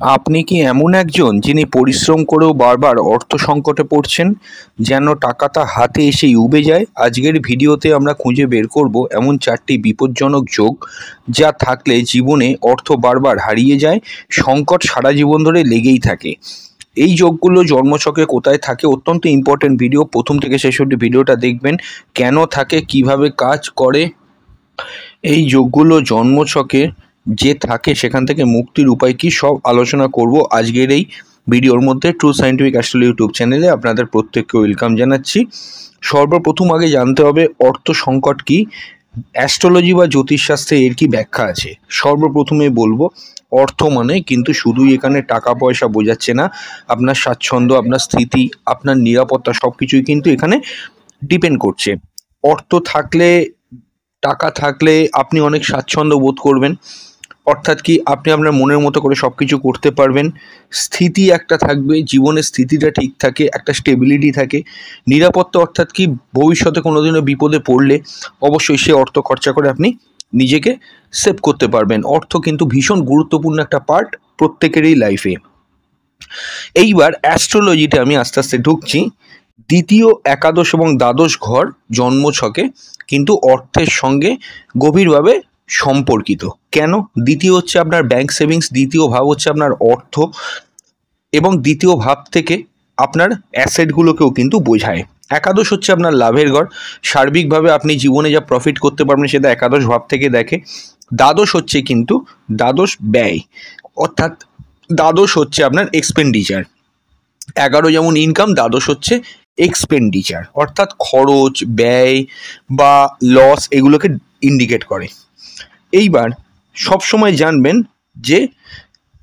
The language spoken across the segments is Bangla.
আপনি কি এমন একজন যিনি পরিশ্রম করেও বারবার অর্থ সংকটে পড়ছেন, যেন টাকাটা হাতে এসেই উবে যায়? আজকের ভিডিওতে আমরা খুঁজে বের করব এমন 4টি বিপজ্জনক যোগ যা থাকলে জীবনে অর্থ বারবার হারিয়ে যায়, সংকট সারা জীবন ধরে লেগেই থাকে। এই যোগগুলো জন্মছকে কোথায় থাকে, অত্যন্ত ইম্পর্টেন্ট ভিডিও। প্রথম থেকে শেষ অবধি ভিডিওটা দেখবেন। কেন থাকে, কিভাবে কাজ করে, এই যোগগুলো জন্মছকে যে থাকে সেখান থেকে মুক্তির উপায় কি, সব আলোচনা করব আজকের এই ভিডিওর মধ্যে। ট্রু সায়েন্টিফিক অ্যাস্ট্রোলজি ইউটিউব চ্যানেলে আপনাদের প্রত্যেককে ওয়েলকাম জানাচ্ছি। সর্বপ্রথম আগে জানতে হবে অর্থ সংকট কি, অ্যাস্ট্রোলজি বা জ্যোতিষশাস্ত্রে এর কি ব্যাখ্যা আছে। সর্বপ্রথমে বলবো, অর্থ মানে কিন্তু শুধুই এখানে টাকা পয়সা বোঝাচ্ছে না। আপনার স্বাচ্ছন্দ্য, আপনার স্থিতি, আপনার নিরাপত্তা সব কিছুই কিন্তু এখানে ডিপেন্ড করছে। অর্থ থাকলে, টাকা থাকলে আপনি অনেক স্বাচ্ছন্দ্য বোধ করবেন, অর্থাৎ কি আপনি আপনার মনের মতো করে সব কিছু করতে পারবেন। স্থিতি একটা থাকবে, জীবনের স্থিতিটা ঠিক থাকে, একটা স্টেবিলিটি থাকে। নিরাপত্তা অর্থাৎ কি ভবিষ্যতে কোনোদিনও বিপদে পড়লে অবশ্যই সে অর্থ খরচা করে আপনি নিজেকে সেভ করতে পারবেন। অর্থ কিন্তু ভীষণ গুরুত্বপূর্ণ একটা পার্ট প্রত্যেকেরই লাইফে। এইবার অ্যাস্ট্রোলজিতে আমি আস্তে আস্তে ঢুকছি। দ্বিতীয়, একাদশ এবং দ্বাদশ ঘর জন্মছকে কিন্তু অর্থের সঙ্গে গভীরভাবে সম্পর্কিত। কেন? দ্বিতীয় হচ্ছে আপনার ব্যাংক সেভিংস, দ্বিতীয় ভাব হচ্ছে আপনার অর্থ, এবং দ্বিতীয় ভাব থেকে আপনার অ্যাসেটগুলোকেও কিন্তু বোঝায়। একাদশ হচ্ছে আপনার লাভের ঘর, সার্বিকভাবে আপনি জীবনে যা প্রফিট করতে পারবেন সেটা একাদশ ভাব থেকে দেখে। দ্বাদশ হচ্ছে কিন্তু দ্বাদশ ব্যয়, অর্থাৎ দ্বাদশ হচ্ছে আপনার এক্সপেন্ডিচার। 11 যেমন ইনকাম, দ্বাদশ হচ্ছে এক্সপেন্ডিচার, অর্থাৎ খরচ, ব্যয় বা লস এগুলোকে ইন্ডিকেট করে। এইবার সবসময় জানবেন যে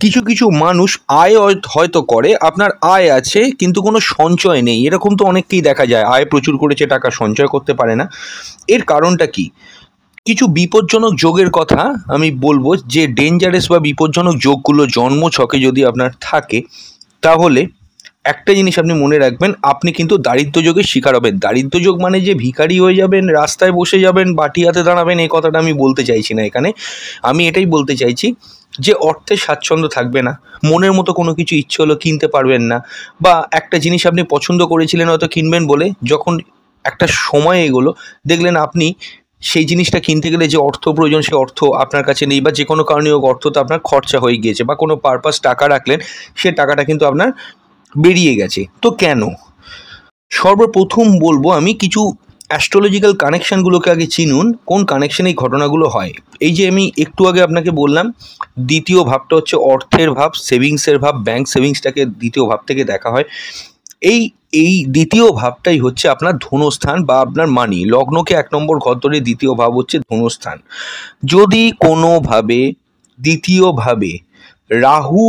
কিছু কিছু মানুষ আয় হয়তো করে, আপনার আয় আছে কিন্তু কোনো সঞ্চয় নেই, এরকম তো অনেককেই দেখা যায়। আয় প্রচুর করেছে, টাকা সঞ্চয় করতে পারে না। এর কারণটা কি? কিছু বিপজ্জনক যোগের কথা আমি বলবো, যে ডেঞ্জারাস বা বিপজ্জনক যোগগুলো জন্মছকে যদি আপনার থাকে, তাহলে একটা জিনিস আপনি মনে রাখবেন, আপনি কিন্তু দারিদ্র্য যোগের শিকার হবেন। দারিদ্র্য যোগ মানে যে ভিখারি হয়ে যাবেন, রাস্তায় বসে যাবেন, বাটি হাতে দাঁড়াবেন, এই কথাটা আমি বলতে চাইছি না এখানে। আমি এটাই বলতে চাইছি যে অর্থের স্বাচ্ছন্দ্য থাকবে না, মনের মতো কোনো কিছু ইচ্ছে হলো কিনতে পারবেন না, বা একটা জিনিস আপনি পছন্দ করেছিলেন হয়তো কিনবেন বলে, যখন একটা সময় এগোলো দেখলেন আপনি সেই জিনিসটা কিনতে গেলে যে অর্থ প্রয়োজন সে অর্থ আপনার কাছে নেই, বা যে কোনো কারণে হোক অর্থটা আপনার খরচা হয়ে গিয়েছে, বা কোনো পারপাস টাকা রাখলেন সে টাকাটা কিন্তু আপনার বেরিয়ে গেছে। তো কেন? সর্বপ্রথম বলবো আমি, কিছু অ্যাস্ট্রোলজিক্যাল কানেকশানগুলোকে আগে চিনুন, কোন কানেকশানে এই ঘটনাগুলো হয়। এই যে আমি একটু আগে আপনাকে বললাম, দ্বিতীয় ভাবটা হচ্ছে অর্থের ভাব, সেভিংসের ভাব, ব্যাংক সেভিংসটাকে দ্বিতীয় ভাব থেকে দেখা হয়। এই এই দ্বিতীয় ভাবটাই হচ্ছে আপনার ধনস্থান বা আপনার মানি। লগ্নকে 1 নম্বর ঘর ধরে দ্বিতীয় ভাব হচ্ছে ধনস্থান। যদি কোনোভাবে দ্বিতীয়ভাবে রাহু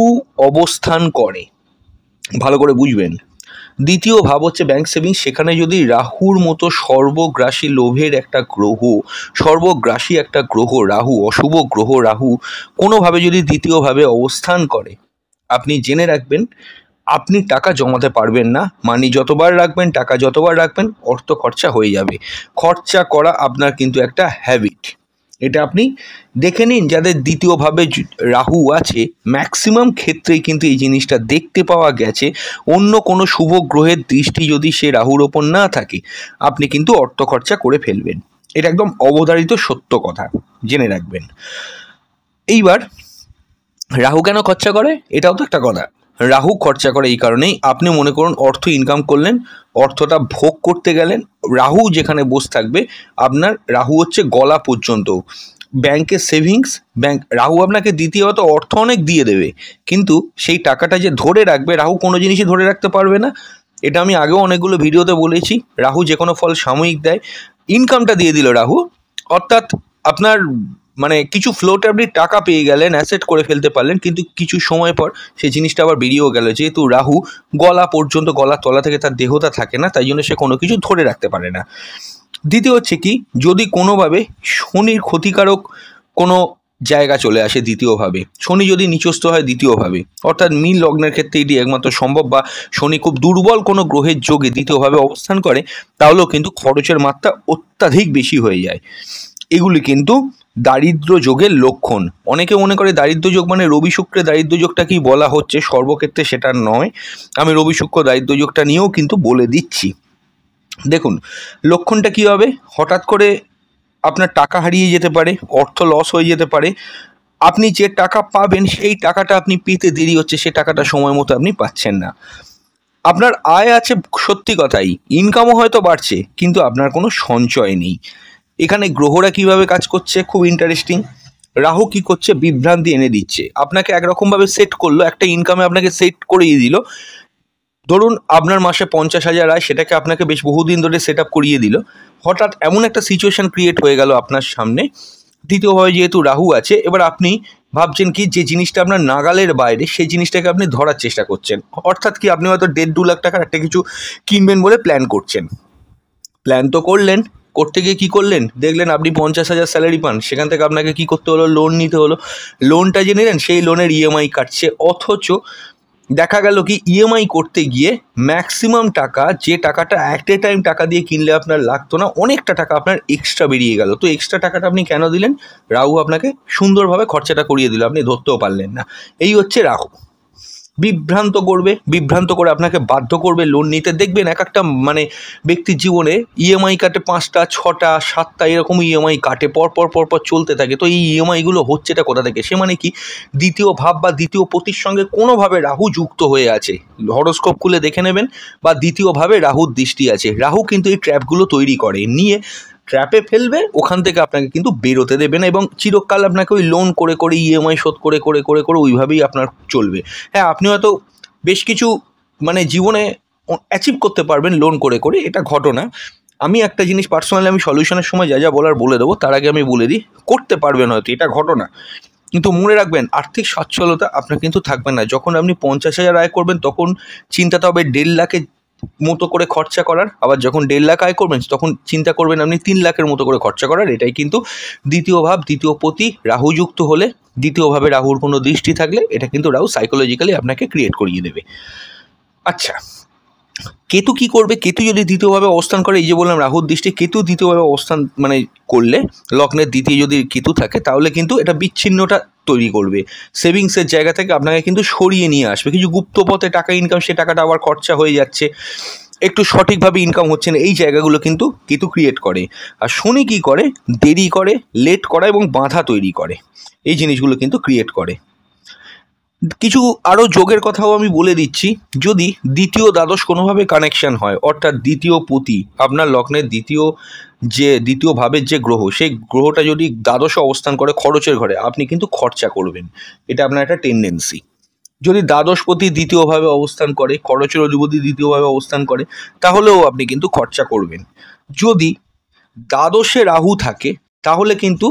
অবস্থান করে, ভালো করে বুঝবেন, দ্বিতীয় ভাব হচ্ছে ব্যাংক সেভিংস, সেখানে যদি রাহুর মতো সর্বগ্রাসী লোভের একটা গ্রহ, সর্বগ্রাসী একটা গ্রহ রাহু, অশুভ গ্রহ রাহু কোনোভাবে যদি দ্বিতীয়ভাবে অবস্থান করে, আপনি জেনে রাখবেন আপনি টাকা জমাতে পারবেন না। মানি যতবার রাখবেন, টাকা যতবার রাখবেন, অর্থ খরচা হয়ে যাবে। খরচা করা আপনার কিন্তু একটা হ্যাবিট। এটা আপনি দেখে নিন, যাদের দ্বিতীয়ভাবে রাহু আছে ম্যাক্সিমাম ক্ষেত্রেই কিন্তু এই জিনিসটা দেখতে পাওয়া গেছে। অন্য কোনো শুভ গ্রহের দৃষ্টি যদি সে রাহুর ওপর না থাকে, আপনি কিন্তু অর্থ খরচা করে ফেলবেন। এটা একদম অবধারিত সত্য কথা, জেনে রাখবেন। এইবার রাহু কেন খরচা করে, এটাও তো একটা কথা। রাহু খরচা করে এই কারণেই, আপনি মনে করুন অর্থ ইনকাম করলেন, অর্থটা ভোগ করতে গেলেন, রাহু যেখানে বসে থাকবে আপনার, রাহু হচ্ছে গলা পর্যন্ত। ব্যাংকে সেভিংস, রাহু আপনাকে দ্বিতীয়ত অর্থ অনেক দিয়ে দেবে, কিন্তু সেই টাকাটা যে ধরে রাখবে, রাহু কোনো জিনিসই ধরে রাখতে পারবে না। এটা আমি আগেও অনেকগুলো ভিডিওতে বলেছি। রাহু যে কোনো ফল সাময়িক দেয়, ইনকামটা দিয়ে দিল রাহু, অর্থাৎ আপনার মানে কিছু ফ্লোটে আপনি টাকা পেয়ে গেলেন, অ্যাসেট করে ফেলতে পারলেন, কিন্তু কিছু সময় পর সেই জিনিসটা আবার বেরিয়েও গেল। যেহেতু রাহু গলা পর্যন্ত, গলার তলা থেকে তার দেহটা থাকে না, তাই জন্য সে কোনো কিছু ধরে রাখতে পারে না। দ্বিতীয় হচ্ছে কি, যদি কোনোভাবে শনির ক্ষতিকারক কোনো জায়গা চলে আসে দ্বিতীয়ভাবে, শনি যদি নিচস্থ হয় দ্বিতীয়ভাবে, অর্থাৎ মীন লগ্নের ক্ষেত্রে এটি একমাত্র সম্ভব, বা শনি খুব দুর্বল কোনো গ্রহের যোগে দ্বিতীয়ভাবে অবস্থান করে, তাহলেও কিন্তু খরচের মাত্রা অত্যাধিক বেশি হয়ে যায়। এগুলি কিন্তু দারিদ্র যোগের লক্ষণ। অনেকে মনে করে দারিদ্র যোগ মানে রবি শুক্রে দারিদ্র যোগটা কি বলা হচ্ছে, সর্বক্ষেত্রে সেটা নয়। আমি রবি শুক্র দারিদ্র যোগটা নিয়েও কিন্তু বলে দিচ্ছি। দেখুন, লক্ষণটা কী হবে, হঠাৎ করে আপনার টাকা হারিয়ে যেতে পারে, অর্থ লস হয়ে যেতে পারে, আপনি যে টাকা পাবেন সেই টাকাটা আপনি পেতে দেরি হচ্ছে, সে টাকাটা সময় মতো আপনি পাচ্ছেন না। আপনার আয় আছে সত্যি কথাই, ইনকামও হয়তো বাড়ছে, কিন্তু আপনার কোনো সঞ্চয় নেই। এখানে গ্রহরা কিভাবে কাজ করছে খুব ইন্টারেস্টিং। রাহু কি করছে, বিভ্রান্তি এনে দিচ্ছে, আপনাকে একরকমভাবে সেট করলো, একটা ইনকামে আপনাকে সেট করিয়ে দিল। ধরুন আপনার মাসে 50,000 আয়, সেটাকে আপনাকে বেশ বহুদিন ধরে সেট আপ করিয়ে দিল। হঠাৎ এমন একটা সিচুয়েশন ক্রিয়েট হয়ে গেল আপনার সামনে, দ্বিতীয়ভাবে যেহেতু রাহু আছে, এবার আপনি ভাবছেন কি যে জিনিসটা আপনার নাগালের বাইরে, সেই জিনিসটাকে আপনি ধরার চেষ্টা করছেন। অর্থাৎ কি, আপনি হয়তো 1.5-2 লাখ টাকার একটা কিছু কিনবেন বলে প্ল্যান করছেন। প্ল্যান তো করলেন, করতে গিয়ে কী করলেন, দেখলেন আপনি 50,000 স্যালারি পান, সেখান থেকে আপনাকে কী করতে হলো, লোন নিতে হলো। লোনটা যে নিলেন সেই লোনের ইএমআই কাটছে, অথচ দেখা গেল কি ইএমআই করতে গিয়ে ম্যাক্সিমাম টাকা, যে টাকাটা অ্যাট এ টাইম টাকা দিয়ে কিনলে আপনার লাগতো না, অনেকটা টাকা আপনার এক্সট্রা বেরিয়ে গেল। তো এক্সট্রা টাকাটা আপনি কেন দিলেন, রাহু আপনাকে সুন্দরভাবে খরচাটা করিয়ে দিল, আপনি ধরতেও পারলেন না। এই হচ্ছে রাহু। বিভ্রান্ত করবে, বিভ্রান্ত করে আপনাকে বাধ্য করবে লোন নিতে। দেখবেন এক একটা মানে ব্যক্তির জীবনে ইএমআই কাটে 5টা 6টা 7টা এরকম ইএমআই কাটে, পরপর চলতে থাকে। তো এই ইএমআইগুলো হচ্ছেটা কোথা থেকে, সে মানে কি দ্বিতীয় ভাব বা দ্বিতীয় পতির সঙ্গে কোনোভাবে রাহু যুক্ত হয়ে আছে। হরোস্কোপ খুলে দেখে নেবেন, বা দ্বিতীয়ভাবে রাহুর দৃষ্টি আছে। রাহু কিন্তু এই ট্র্যাপগুলো তৈরি করে, নিয়ে ট্র্যাপে ফেলবে, ওখান থেকে আপনাকে কিন্তু বেরোতে দেবে না, এবং চিরকাল আপনাকে ওই লোন করে করে ইএমআই শোধ করে করে করে করে ওইভাবেই আপনার চলবে। হ্যাঁ, আপনি হয়তো বেশ কিছু মানে জীবনে অ্যাচিভ করতে পারবেন লোন করে করে, এটা ঘটনা। আমি একটা জিনিস পার্সোনালি আমি সলিউশনের সময় যা যা বলার বলে দেবো, তার আগে আমি বলে দিই, করতে পারবেন হয়তো, এটা ঘটনা, কিন্তু মনে রাখবেন আর্থিক সচ্ছলতা আপনার কিন্তু থাকবে না। যখন আপনি 50,000 আয় করবেন, তখন চিন্তাটা হবে 1.5 লাখের মতো করে খরচা করার। আবার যখন 1.5 লাখ আয় করবেন, তখন চিন্তা করবেন আপনি 3 লাখের মতো করে খরচা করার। এটাই কিন্তু দ্বিতীয় ভাব, দ্বিতীয় পতি রাহু যুক্ত হলে, দ্বিতীয়ভাবে রাহুর কোনো দৃষ্টি থাকলে, এটা কিন্তু রাহু সাইকোলজিক্যালি আপনাকে ক্রিয়েট করিয়ে দেবে। আচ্ছা, কেতু কি করবে, কেতু যদি দ্বিতীয়ভাবে অবস্থান করে, এই যে বললাম রাহুর দৃষ্টি, কেতু দ্বিতীয়ভাবে অবস্থান মানে করলে, লগ্নের দ্বিতীয় যদি কেতু থাকে, তাহলে কিন্তু এটা বিচ্ছিন্নতা তৈরি করবে। সেভিংসের জায়গা থেকে আপনাকে কিন্তু সরিয়ে নিয়ে আসবে। কিছু গুপ্ত পথে টাকা ইনকাম, সে টাকাটা আবার খরচা হয়ে যাচ্ছে, একটু সঠিকভাবে ইনকাম হচ্ছে না, এই জায়গাগুলো কিন্তু কেতু ক্রিয়েট করে। আর শনি কী করে, দেরি করে, লেট করা এবং বাধা তৈরি করে, এই জিনিসগুলো কিন্তু ক্রিয়েট করে। কিছু আরও যোগের কথাও আমি বলে দিচ্ছি। যদি দ্বিতীয় দ্বাদশ কোনোভাবে কানেকশন হয়, অর্থাৎ দ্বিতীয় পতি আপনার লগ্নের দ্বিতীয় ভাবের যে গ্রহ, সেই গ্রহটা যদি দ্বাদশে অবস্থান করে খরচের ঘরে, আপনি কিন্তু খরচা করবেন, এটা আপনার একটা টেন্ডেন্সি। যদি দ্বাদশপতি দ্বিতীয়ভাবে অবস্থান করে, খরচের অধিপতি দ্বিতীয়ভাবে অবস্থান করে, তাহলেও আপনি কিন্তু খরচা করবেন। যদি দ্বাদশে রাহু থাকে, তাহলে কিন্তু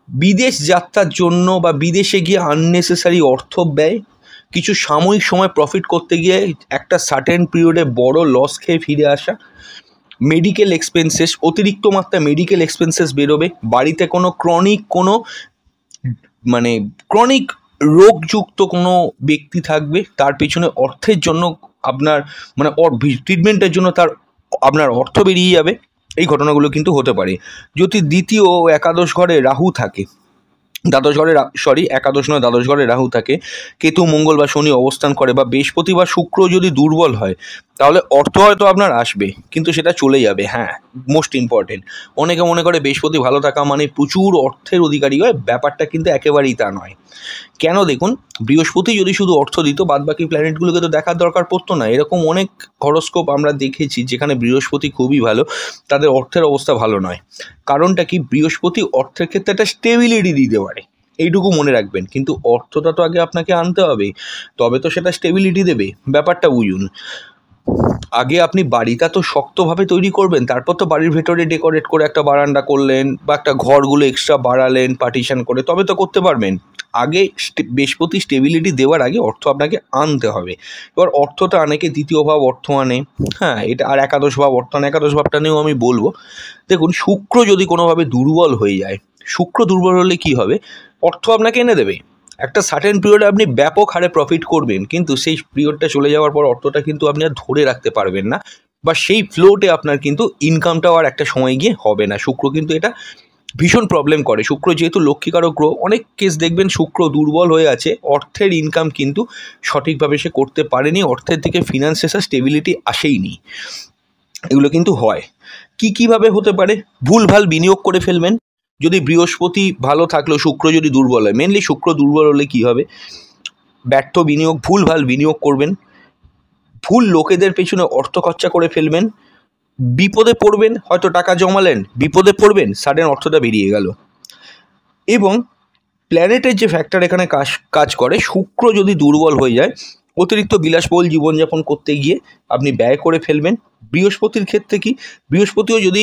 বিদেশ যাত্রার জন্য বা বিদেশে গিয়ে আননেসেসারি অর্থ ব্যয়, কিছু সাময়িক সময় প্রফিট করতে গিয়ে একটা সার্টেন পিরিয়ডে বড় লস খেয়ে ফিরে আসা, মেডিকেল এক্সপেন্সেস, অতিরিক্ত মাত্রায় মেডিকেল এক্সপেন্সেস বেরোবে, বাড়িতে কোনো ক্রনিক রোগযুক্ত কোনো ব্যক্তি থাকবে, তার পিছনে অর্থের জন্য আপনার ট্রিটমেন্টের জন্য আপনার অর্থ বেরিয়ে যাবে। এই ঘটনাগুলো কিন্তু হতে পারে। যদি দ্বিতীয় ও একাদশ ঘরে রাহু থাকে, একাদশ নয় দ্বাদশ ঘরে রাহু থাকে, কেতু মঙ্গল বা শনি অবস্থান করে, বা বৃহস্পতি বা শুক্র যদি দুর্বল হয়, তাহলে অর্থ হয়তো আপনার আসবে, কিন্তু সেটা চলে যাবে। হ্যাঁ, মোস্ট ইম্পর্টেন্ট, অনেকে মনে করে বৃহস্পতি ভালো থাকা মানে প্রচুর অর্থের অধিকারী হয়, ব্যাপারটা কিন্তু একেবারেই তা নয়। কেন, দেখুন, বৃহস্পতি যদি শুধু অর্থ দিত, বাদবাকি প্ল্যানেটগুলোকে তো দেখার দরকার পড়তো না। এরকম অনেক হরোস্কোপ আমরা দেখেছি যেখানে বৃহস্পতি খুবই ভালো, তাদের অর্থের অবস্থা ভালো নয়। কারণটা কি, বৃহস্পতি অর্থের ক্ষেত্রে একটা স্টেবিলিটি দিতে পারে, এইটুকু মনে রাখবেন, কিন্তু অর্থটা তো আগে আপনাকে আনতে হবে, তবে তো সেটা স্টেবিলিটি দেবে। ব্যাপারটা বুঝুন, আগে আপনি বাড়িটা তো শক্তভাবে তৈরি করবেন, তারপর তো বাড়ির ভেতরে ডেকোরেট করে একটা বারান্দা করলেন, বা একটা ঘরগুলো এক্সট্রা বাড়ালেন পার্টিশন করে, তবে তো করতে পারবেন। আগে বৃহস্পতি স্টেবিলিটি দেওয়ার আগে অর্থ আপনাকে আনতে হবে। এবার অর্থটা আনেকে দ্বিতীয় ভাব অর্থ আনে, হ্যাঁ, এটা আর একাদশ ভাব অর্থ আনে, একাদশ ভাবটা নিয়েও আমি বলবো। দেখুন, শুক্র যদি কোনোভাবে দুর্বল হয়ে যায়, শুক্র দুর্বল হলে কি হবে, অর্থ আপনাকে এনে দেবে, একটা সার্টেন পিরিয়ডে আপনি ব্যাপক হারে প্রফিট করবেন, কিন্তু সেই পিরিয়ডটা চলে যাওয়ার পর অর্থটা কিন্তু আপনি আর ধরে রাখতে পারবেন না, বা সেই ফ্লোতে আপনার কিন্তু ইনকামটাও আর একটা সময় গিয়ে হবে না। শুক্র কিন্তু এটা ভীষণ প্রবলেম করে। শুক্র যেহেতু লক্ষ্মীকারক গ্রহ, অনেক কেস দেখবেন শুক্র দুর্বল হয়ে আছে, অর্থের ইনকাম কিন্তু সঠিকভাবে সে করতে পারেনি, অর্থের দিকে ফিনান্সিয়াল স্টেবিলিটি আসেইনি, এগুলো কিন্তু হয়। কীভাবে হতে পারে? ভুলভাল বিনিয়োগ করে ফেলবেন। যদি বৃহস্পতি ভালো থাকলেও শুক্র যদি দুর্বল হয়, মেনলি শুক্র দুর্বল হলে কী হবে? ব্যর্থ বিনিয়োগ, ভুলভাল বিনিয়োগ করবেন, ভুল লোকেদের পেছনে অর্থ খরচা করে ফেলবেন, বিপদে পড়বেন, হয়তো টাকা জমালেন, বিপদে পড়বেন, সাডেন অর্থটা বেরিয়ে গেল। এবং প্ল্যানেটের যে ফ্যাক্টর এখানে কাজ করে, শুক্র যদি দুর্বল হয়ে যায়, অতিরিক্ত বিলাসবহুল জীবনযাপন করতে গিয়ে আপনি ব্যয় করে ফেলবেন। বৃহস্পতির ক্ষেত্রে কি, বৃহস্পতিও যদি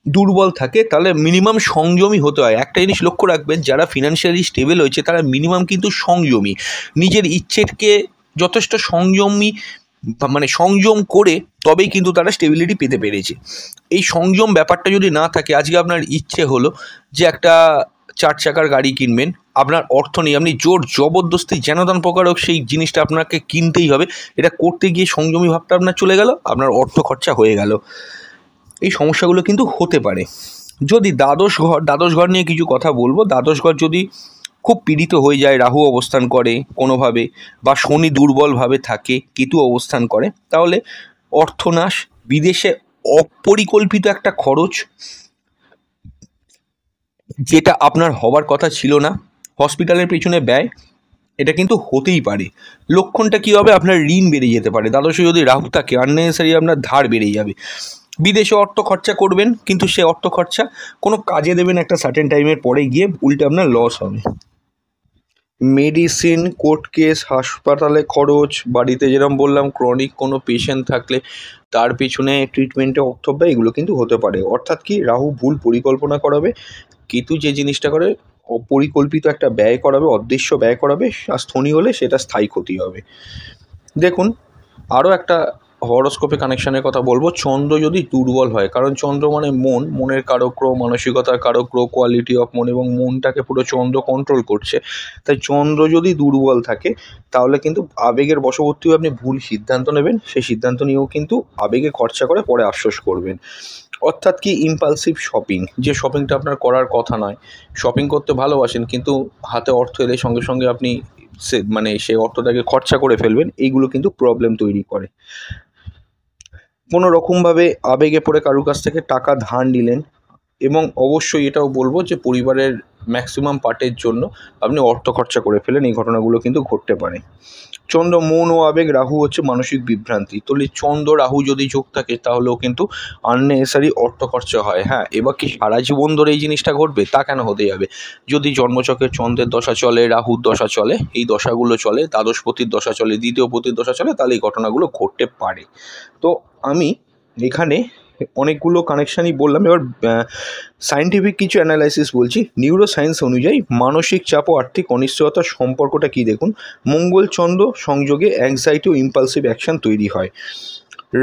দুর্বল থাকে তাহলে মিনিমাম সংযমী হতে হয়। একটা জিনিস লক্ষ্য রাখবেন, যারা ফিনান্সিয়ালি স্টেবল হয়েছে তারা মিনিমাম কিন্তু সংযমী, নিজের ইচ্ছেকে যথেষ্ট সংযম করে তবেই কিন্তু তারা স্টেবিলিটি পেতে পেরেছে। এই সংযম ব্যাপারটা যদি না থাকে, আজকে আপনার ইচ্ছে হলো যে একটা 4 চাকার গাড়ি কিনবেন, আপনার অর্থ নেই, আপনি জোর জবরদস্তি যেনদান প্রকার হোক সেই জিনিসটা আপনাকে কিনতেই হবে, এটা করতে গিয়ে সংযমী ভাবটা আপনার চলে গেল, আপনার অর্থ খরচা হয়ে গেল। এই সমস্যাগুলো কিন্তু হতে পারে। যদি দ্বাদশ ঘর নিয়ে কিছু কথা বলবো, দ্বাদশ ঘর যদি খুব পীড়িত হয়ে যায়, রাহু অবস্থান করে কোনোভাবে, বা শনি দুর্বলভাবে থাকে, কেতু অবস্থান করে, তাহলে অর্থনাশ, বিদেশে অপরিকল্পিত একটা খরচ যেটা আপনার হওয়ার কথা ছিল না, হসপিটালের পেছনে ব্যয়, এটা কিন্তু হতেই পারে। লক্ষণটা কী হবে? আপনার ঋণ বেড়ে যেতে পারে। দ্বাদশে যদি রাহু থাকে, আননেসেসারি আপনার ধার বেড়ে যাবে। বিদেশে অর্থ খরচা করবেন, কিন্তু সে অর্থ খরচা কোনো কাজে দেবেন একটা সার্টেন টাইমের পরে গিয়ে, উল্টে আপনার লস হবে। মেডিসিন, কোর্ট কেস, হাসপাতালে খরচ, বাড়িতে যেরকম বললাম ক্রনিক কোনো পেশেন্ট থাকলে তার পিছনে ট্রিটমেন্টে অর্থ ব্যয়, এগুলো কিন্তু হতে পারে। অর্থাৎ কি, রাহু ভুল পরিকল্পনা করাবে, কেতু যে জিনিসটা করে অপরিকল্পিত একটা ব্যয় করাবে, অদৃশ্য ব্যয় করাবে, আর শনি হলে সেটা স্থায়ী ক্ষতি হবে। দেখুন, আরও একটা হরোস্কোপে কানেকশানের কথা বলবো। চন্দ্র যদি দুর্বল হয়, কারণ চন্দ্র মানে মনের কারক গ্রহ, মানসিকতার কারক গ্রহ, কোয়ালিটি অফ মন, এবং মনটাকে পুরো চন্দ্র কন্ট্রোল করছে। তাই চন্দ্র যদি দুর্বল থাকে তাহলে কিন্তু আবেগের বশবর্তী হয়ে আপনি ভুল সিদ্ধান্ত নেবেন, সেই সিদ্ধান্ত নিয়েও কিন্তু আবেগে খরচা করে পরে আফসোস করবেন। অর্থাৎ কি, ইম্পালসিভ শপিং, যে শপিংটা আপনার করার কথা নয়, শপিং করতে ভালোবাসেন কিন্তু হাতে অর্থ এলে সঙ্গে সঙ্গে আপনি সেই অর্থটাকে খরচা করে ফেলবেন, এইগুলো কিন্তু প্রবলেম তৈরি করে। কোনো রকমভাবে আবেগে পড়ে কারুর কাছ থেকে টাকা ধার নিলেন, এবং অবশ্যই এটাও বলবো যে পরিবারের ম্যাক্সিমাম পার্টের জন্য আপনি অর্থ খরচা করে ফেলেন, এই ঘটনাগুলো কিন্তু ঘটতে পারে। চন্দ্র মন ও আবেগ, রাহু হচ্ছে মানসিক বিভ্রান্তি। তাহলে চন্দ্র রাহু যদি যোগ থাকে তাহলেও কিন্তু আননেসেসারি অর্থ খরচা হয়। হ্যাঁ, এবার কি সারা জীবন ধরে এই জিনিসটা ঘটবে? তা কেন হতে যাবে? যদি জন্মচক্রের চন্দ্রের দশা চলে, রাহুর দশা চলে, এই দশাগুলো চলে, দ্বাদশপতির দশা চলে, দ্বিতীয় পতির দশা চলে, তাহলে এই ঘটনাগুলো ঘটতে পারে। তো আমি এখানে অনেকগুলো কানেকশানই বললাম। এবার সায়েন্টিফিক কিছু অ্যানালাইসিস বলছি। নিউরো সায়েন্স অনুযায়ী মানসিক চাপ ও আর্থিক অনিশ্চয়তার সম্পর্কটা কী দেখুন। মঙ্গল চন্দ্র সংযোগে অ্যাংজাইটি ও ইম্পালসিভ অ্যাকশান তৈরি হয়।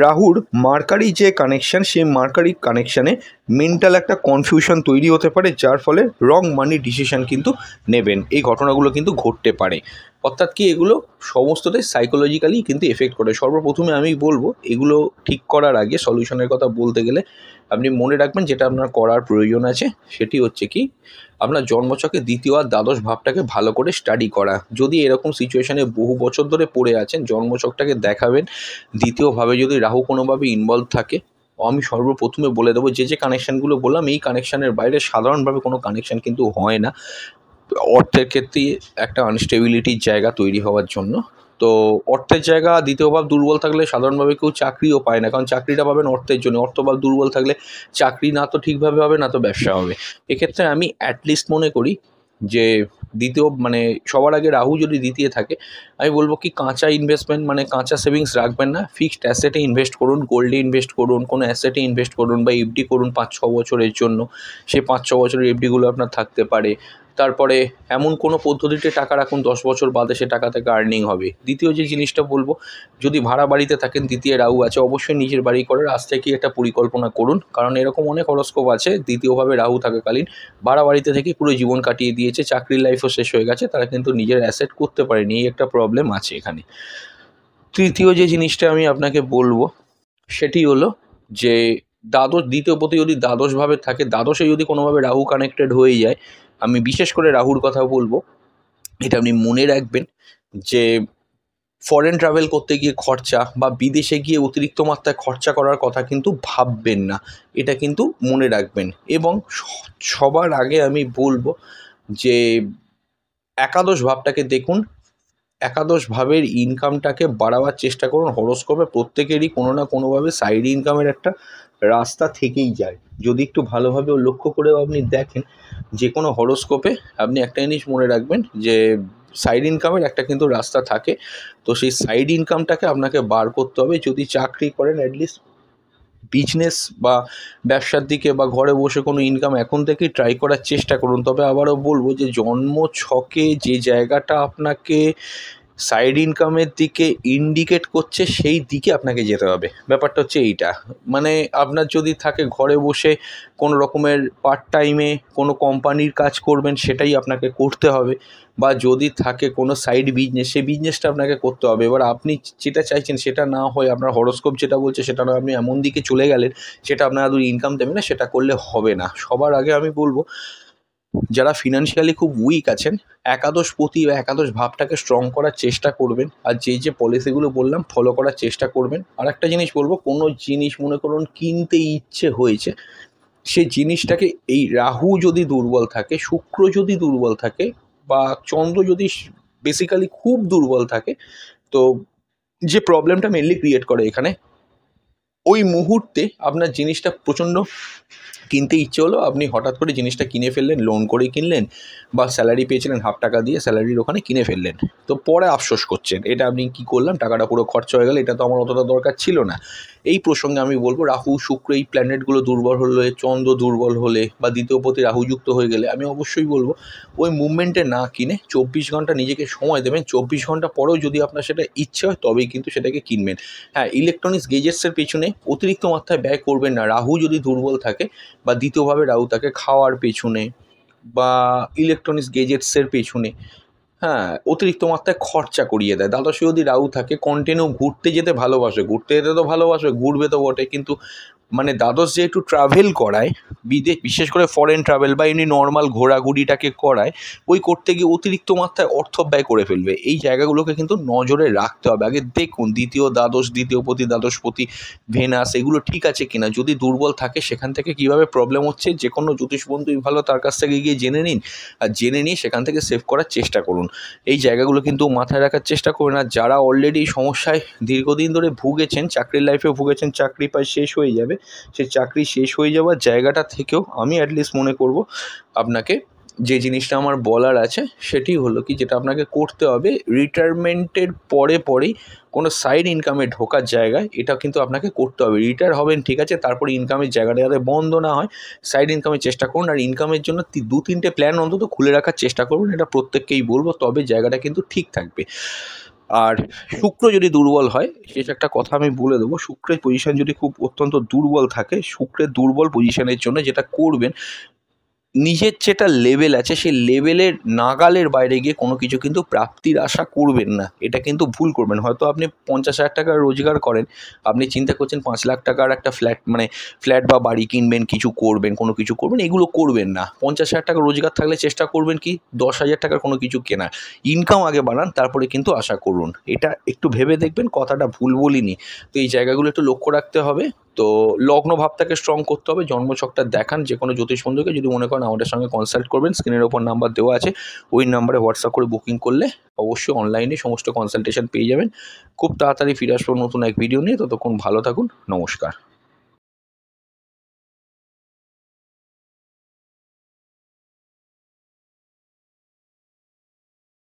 রাহুর মার্কারি যে কানেকশান, সেই মার্কারি কানেকশানে মেন্টাল একটা কনফিউশন তৈরি হতে পারে, যার ফলে রং মানি ডিসিশান কিন্তু নেবেন। এই ঘটনাগুলো কিন্তু ঘটতে পারে। অর্থাৎ কি, এগুলো সমস্তটাই সাইকোলজিক্যালি কিন্তু এফেক্ট করে। সর্বপ্রথমে আমি বলবো, এগুলো ঠিক করার আগে সলিউশনের কথা বলতে গেলে আপনি মনে রাখবেন যেটা আপনার করার প্রয়োজন আছে, সেটি হচ্ছে কি, আপনার জন্মছকে দ্বিতীয় আর দ্বাদশ ভাবটাকে ভালো করে স্টাডি করা। যদি এরকম সিচুয়েশানে বহু বছর ধরে পড়ে আছেন, জন্মছকটাকে দেখাবেন। দ্বিতীয়ভাবে যদি রাহু কোনোভাবে ইনভলভ থাকে, আমি সর্বপ্রথমে বলে দেবো, যে কানেকশানগুলো বললাম, এই কানেকশানের বাইরে সাধারণভাবে কোনো কানেকশান কিন্তু হয় না অর্থের ক্ষেত্রে একটা আনস্টেবিলিটির জায়গা তৈরি হওয়ার জন্য। তো অর্থের জায়গা দ্বিতীয় ভাব দুর্বল থাকলে সাধারণভাবে কেউ চাকরিও পায় না, কারণ চাকরিটা পাবেন অর্থের জন্য। অর্থভাব দুর্বল থাকলে চাকরি না তো ঠিকভাবে হবে, না তো ব্যবসা হবে। এক্ষেত্রে আমি অ্যাটলিস্ট মনে করি যে সবার আগে রাহু যদি দ্বিতীয় থাকে, আমি বলবো কি, কাঁচা ইনভেস্টমেন্ট কাঁচা সেভিংস রাখবেন না, ফিক্সড অ্যাসেটে ইনভেস্ট করুন, গোল্ডে ইনভেস্ট করুন, কোনো অ্যাসেটে ইনভেস্ট করুন, বা এফডি করুন 5-6 বছরের জন্য। সেই 5-6 বছরের এফডিগুলো আপনার থাকতে পারে। তারপরে এমন কোনো পদ্ধতিতে টাকা রাখুন 10 বছর বাদে সে টাকা থেকে আর্নিং হবে। দ্বিতীয় যে জিনিসটা বলবো, যদি ভাড়া বাড়িতে থাকেন, দ্বিতীয় রাহু আছে, অবশ্যই নিজের বাড়ি করার আজ থেকে একটা পরিকল্পনা করুন, কারণ এরকম অনেক হরোস্কোপ আছে দ্বিতীয়ভাবে রাহু থাকাকালীন ভাড়া বাড়িতে থেকে পুরো জীবন কাটিয়ে দিয়েছে, চাকরির লাইফও শেষ হয়ে গেছে, তারা কিন্তু নিজের অ্যাসেট করতে পারেনি। এই একটা প্রবলেম আছে এখানে। তৃতীয় যে জিনিসটা আমি আপনাকে বলবো সেটি হলো যে দ্বাদশ দ্বিতীয়পতি যদি দ্বাদশভাবে থাকে, দ্বাদশে যদি কোনোভাবে রাহু কানেক্টেড হয়ে যায়, আমি বিশেষ করে রাহুর কথা বলবো, এটা আপনি মনে রাখবেন যে ফরেন ট্রাভেল করতে গিয়ে খরচা বা বিদেশে গিয়ে অতিরিক্ত মাত্রায় খরচা করার কথা কিন্তু ভাববেন না, এটা কিন্তু মনে রাখবেন। এবং সবার আগে আমি বলবো যে একাদশ ভাবটাকে দেখুন, একাদশ ভাবের ইনকামটাকে বাড়াবার চেষ্টা করুন। হরোস্কোপে প্রত্যেকেরই কোনো না কোনোভাবে সাইড ইনকামের একটা রাস্তা থেকেই যায়। যদি একটু ভালোভাবে লক্ষ্য করেও আপনি দেখেন যে কোনো হরোস্কোপে, আপনি একটা জিনিস মনে রাখবেন যে সাইড ইনকামের একটা কিন্তু রাস্তা থাকে। তো সেই সাইড ইনকামটাকে আপনাকে বার করতে হবে। যদি চাকরি করেন, অ্যাটলিস্ট বিজনেস বা ব্যবসার দিকে বা ঘরে বসে কোনো ইনকাম এখন থেকেই ট্রাই করার চেষ্টা করুন। তবে আবারও বলবো যে জন্ম ছকে যে জায়গাটা আপনাকে সাইড ইনকামের দিকে ইন্ডিকেট করছে, সেই দিকে আপনাকে যেতে হবে। ব্যাপারটা হচ্ছে এইটা, মানে আপনার যদি থাকে ঘরে বসে কোনো রকমের পার্ট টাইমে কোনো কোম্পানির কাজ করবেন, সেটাই আপনাকে করতে হবে। বা যদি থাকে কোনো সাইড বিজনেস, সেই বিজনেসটা আপনাকে করতে হবে। এবার আপনি যেটা চাইছেন সেটা না হয়, আপনার হরোস্কোপ যেটা বলছে সেটা না, আপনি এমন দিকে চলে গেলেন সেটা আপনার আদৌ ইনকাম দেবে না, সেটা করলে হবে না। সবার আগে আমি বলবো, যারা ফিনান্সিয়ালি খুব উইক আছেন, একাদশপতি বা একাদশ ভাবটাকে স্ট্রং করার চেষ্টা করবেন। আর যে পলিসিগুলো বললাম ফলো করার চেষ্টা করবেন। আর একটা জিনিস বলবো, কোনো জিনিস মনে করুন কিনতে ইচ্ছে হয়েছে, সেই জিনিসটাকে এই রাহু যদি দুর্বল থাকে, শুক্র যদি দুর্বল থাকে, বা চন্দ্র যদি বেসিক্যালি খুব দুর্বল থাকে, তো যে প্রবলেমটা মেনলি ক্রিয়েট করে এখানে, ওই মুহূর্তে আপনার জিনিসটা প্রচণ্ড কিনতে ইচ্ছে হলো, আপনি হঠাৎ করে জিনিসটা কিনে ফেললেন, লোন করে কিনলেন বা স্যালারি পেয়েছিলেন হাফ টাকা দিয়ে, স্যালারির ওখানে কিনে ফেললেন। তো পরে আফসোস করছেন, এটা আপনি কি করলাম, টাকাটা পুরো খরচা হয়ে গেল, এটা তো আমার অতটা দরকার ছিল না। এই প্রসঙ্গে আমি বলবো, রাহু শুক্র এই প্ল্যানেটগুলো দুর্বল হলে, চন্দ্র দুর্বল হলে বা দ্বিতীয়পতি রাহুযুক্ত হয়ে গেলে, আমি অবশ্যই বলবো ওই মুভমেন্টে না কিনে 24 ঘন্টা নিজেকে সময় দেবেন। 24 ঘন্টা পরেও যদি আপনার সেটা ইচ্ছে হয়, তবেই কিন্তু সেটাকে কিনবেন। হ্যাঁ, ইলেকট্রনিক্স গেজেটসের পেছনে অতিরিক্ত মাত্রায় ব্যয় করবেন না। রাহু যদি দুর্বল থাকে বা দ্বিতীয়ভাবে রাহু থাকে খাওয়ার পেছনে বা ইলেকট্রনিক্স গেজেটসের পেছনে, হ্যাঁ, অতিরিক্ত মাত্রায় খরচা করিয়ে দেয়। দ্বাদশে যদি রাহু থাকে, কন্টিনিউ ঘুরতে যেতে ভালোবাসে, ঘুরতে যেতে তো ভালোবাসে, ঘুরবে তো বটে, কিন্তু মানে দ্বাদশ যেহেতু ট্রাভেল করায়, বিশেষ করে ফরেন ট্রাভেল বা এমনি নর্মাল ঘোরাঘুরিটাকে করায়, ওই করতে গিয়ে অতিরিক্ত মাত্রায় অর্থ ব্যয় করে ফেলবে। এই জায়গাগুলোকে কিন্তু নজরে রাখতে হবে। আগে দেখুন দ্বিতীয় দ্বাদশ, দ্বিতীয়পতি, দ্বাদশপতি, ভেনাস, এগুলো ঠিক আছে কিনা। যদি দুর্বল থাকে, সেখান থেকে কীভাবে প্রবলেম হচ্ছে, যে কোনো জ্যোতিষ বন্ধুই ভালো, তার কাছ থেকে গিয়ে জেনে নিন। আর জেনে নিয়ে সেখান থেকে সেভ করার চেষ্টা করুন। এই জায়গাগুলো কিন্তু মাথায় রাখার চেষ্টা করুন। আর যারা অলরেডি সমস্যায় দীর্ঘদিন ধরে ভুগেছেন, চাকরির লাইফেও ভুগেছেন, চাকরি প্রায় শেষ হয়ে যাবে, সেই চাকরি শেষ হয়ে যাওয়ার জায়গাটা থেকেও আমি অ্যাটলিস্ট মনে করব আপনাকে যে জিনিসটা আমার বলার আছে সেটি হলো কি, যেটা আপনাকে করতে হবে রিটায়ারমেন্টের পরেই কোনো সাইড ইনকামে ঢোকার জায়গায়, এটা কিন্তু আপনাকে করতে হবে। রিটায়ার হবেন ঠিক আছে, তারপরে ইনকামের জায়গাটা যাতে বন্ধ না হয়, সাইড ইনকামের চেষ্টা করুন। আর ইনকামের জন্য 2-3টে প্ল্যান অন্তত খুলে রাখার চেষ্টা করুন, এটা প্রত্যেককেই বলবো, তবে জায়গাটা কিন্তু ঠিক থাকবে। আর শুক্র যদি দুর্বল হয়, শেষ একটা কথা আমি বলে দেবো, শুক্রের পজিশন যদি খুব অত্যন্ত দুর্বল থাকে, শুক্রের দুর্বল পজিশনের জন্য যেটা করবেন, নিজের যেটা লেভেল আছে সেই লেভেলের নাগালের বাইরে গিয়ে কোনো কিছু কিন্তু প্রাপ্তির আশা করবেন না। এটা কিন্তু ভুল করবেন। হয়তো আপনি 50,000 টাকা রোজগার করেন, আপনি চিন্তা করছেন 5 লাখ টাকার একটা ফ্ল্যাট বা বাড়ি কিনবেন, কিছু করবেন, কোনো কিছু করবেন, এগুলো করবেন না। 50,000 টাকা রোজগার থাকলে চেষ্টা করবেন কি 10,000 টাকার কোনো কিছু কেনার। ইনকাম আগে বাড়ান, তারপরে কিন্তু আশা করুন। এটা একটু ভেবে দেখবেন, কথাটা ভুল বলিনি। তো এই জায়গাগুলো একটু লক্ষ্য রাখতে হবে। তো লগ্ন ভাবটাকে স্ট্রং করতে হবে। জন্মছকটা দেখান যে কোনো জ্যোতিষ বন্ধুকে, যদি মনে করেন আমাদের সঙ্গে কনসাল্ট করবেন, স্ক্রিনের ওপর নাম্বার দেওয়া আছে, ওই নাম্বারে হোয়াটসঅ্যাপ করে বুকিং করলে অবশ্যই অনলাইনে সমস্ত কনসালটেশন পেয়ে যাবেন। খুব তাড়াতাড়ি ফিরে আসবো নতুন এক ভিডিও নিয়ে। ততক্ষণ ভালো থাকুন, নমস্কার।